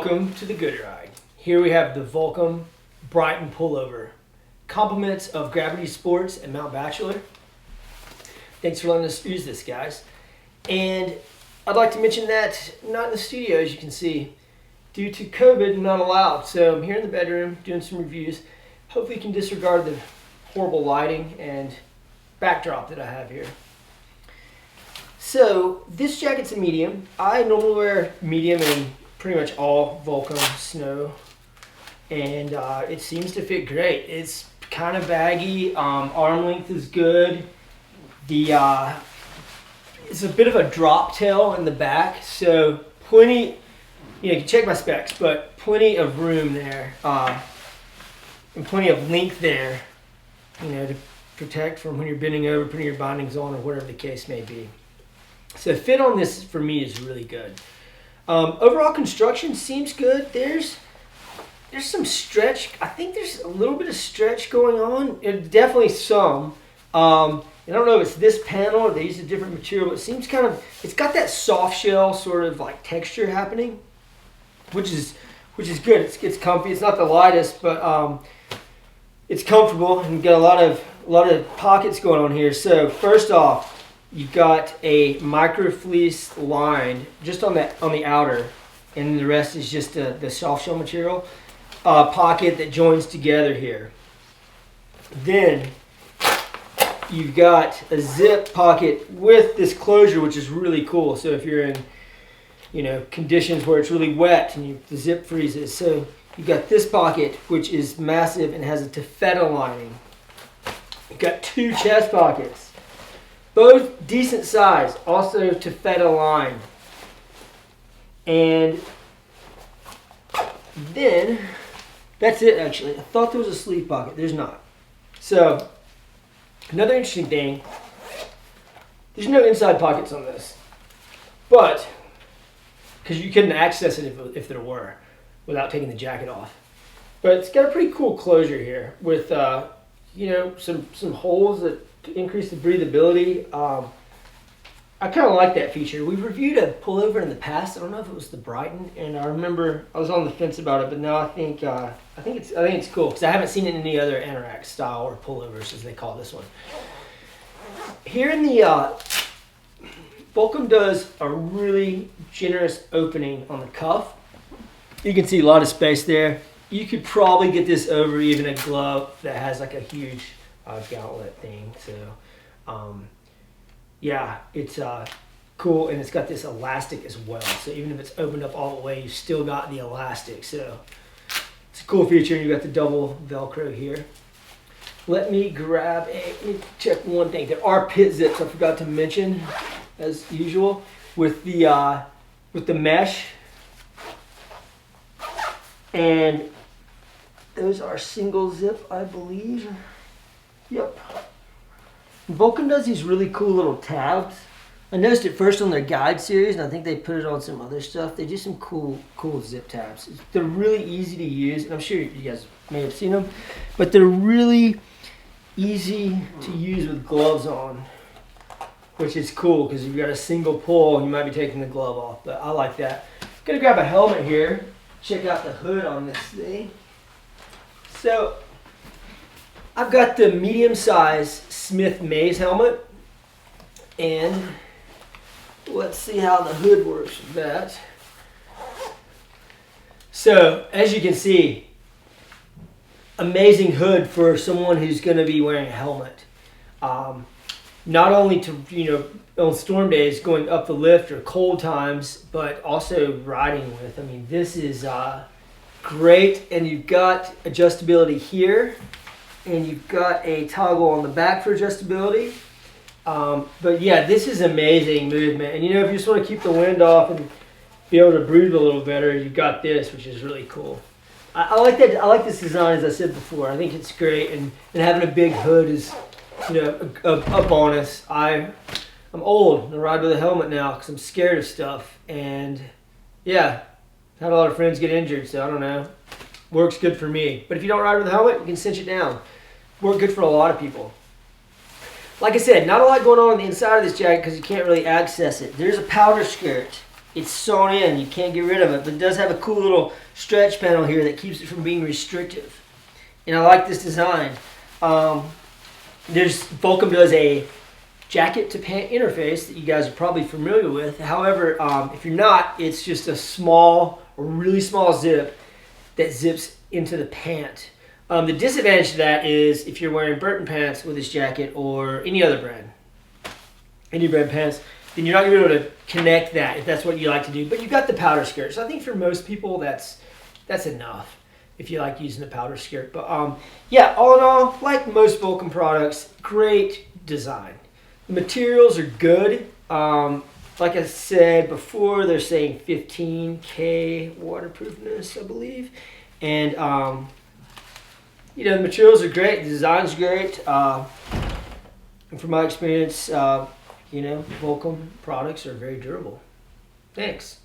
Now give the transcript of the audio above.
Welcome to the Good Ride. Here we have the Volcom Brighton Pullover. Compliments of Gravity Sports and Mount Bachelor. Thanks for letting us use this, guys. And I'd like to mention that not in the studio, as you can see. Due to COVID, I'm not allowed. So I'm here in the bedroom doing some reviews. Hopefully you can disregard the horrible lighting and backdrop that I have here. So this jacket's a medium. I normally wear medium in pretty much all Volcom snow, and it seems to fit great. It's kind of baggy. Arm length is good. It's a bit of a drop tail in the back, so plenty. You can check my specs, but plenty of room there, and plenty of length there. To protect from when you're bending over, putting your bindings on, or whatever the case may be. So fit on this for me is really good. Overall construction seems good. There's some stretch. I think there's a little bit of stretch going on. Definitely some. I don't know if it's this panel or they used a different material, but it seems it's got that soft shell sort of like texture happening, which is good. It's comfy. It's not the lightest, but it's comfortable and got a lot of pockets going on here. So first off, you've got a micro fleece line just on the outer, and the rest is just the soft shell material pocket that joins together here. Then you've got a zip pocket with this closure, which is really cool. So if you're in conditions where it's really wet and the zip freezes, so you've got this pocket, which is massive and has a taffeta lining. You've got two chest pockets. Both decent size, also taffeta line. And then, that's it actually. I thought there was a sleeve pocket, there's not. So, another interesting thing, there's no inside pockets on this. But, because you couldn't access it if there were, without taking the jacket off. But it's got a pretty cool closure here with, some holes that to increase the breathability. I kind of like that feature. We've reviewed a pullover in the past. I don't know if it was the Brighton, and I remember I was on the fence about it, but now I think it's cool because I haven't seen it in any other anorak style or pullovers, as they call this one. Here in the Volcom does a really generous opening on the cuff. You can see a lot of space there. You could probably get this over even a glove that has like a huge gauntlet thing. So yeah, it's cool, and it's got this elastic as well, so even if it's opened up all the way, you still got the elastic. So it's a cool feature. You got the double velcro here. Let me check one thing. There are pit zips I forgot to mention, as usual, with the mesh, and those are single zip, I believe. Yep. Volcom does these really cool little tabs. I noticed it first on their guide series, and I think they put it on some other stuff. They do some cool zip tabs. They're really easy to use, and I'm sure you guys may have seen them, but they're really easy to use with gloves on, which is cool because if you've got a single pull, you might be taking the glove off, but I like that. I'm gonna grab a helmet here, check out the hood on this thing. So I've got the medium size Smith Maze helmet, and let's see how the hood works with that. So as you can see, amazing hood for someone who's going to be wearing a helmet. Not only to, on storm days going up the lift or cold times, but also riding with. I mean, this is great, and you've got adjustability here. And you've got a toggle on the back for adjustability. But yeah, this is amazing movement. And if you just want to keep the wind off and be able to breathe a little better, you've got this, which is really cool. I like that. I like this design, as I said before. I think it's great, and having a big hood is, a bonus. I'm old. I ride with a helmet now because I'm scared of stuff. And yeah, I've had a lot of friends get injured, so I don't know. Works good for me. But if you don't ride with a helmet, you can cinch it down. Work good for a lot of people. Like I said, not a lot going on the inside of this jacket because you can't really access it. There's a powder skirt it's sewn in. You can't get rid of it, but it does have a cool little stretch panel here that keeps it from being restrictive. And I like this design. Volcom does a jacket to pant interface that you guys are probably familiar with. However, if you're not, it's just a really small zip that zips into the pant. The disadvantage to that is if you're wearing Brighton pants with this jacket or any brand pants, then you're not going to be able to connect that if that's what you like to do. But you've got the powder skirt. So I think for most people that's enough if you like using the powder skirt. But yeah, all in all, like most Volcom products, great design. The materials are good. Like I said before, they're saying 15K waterproofness, I believe. And the materials are great. The design's great. And from my experience, Volcom products are very durable. Thanks.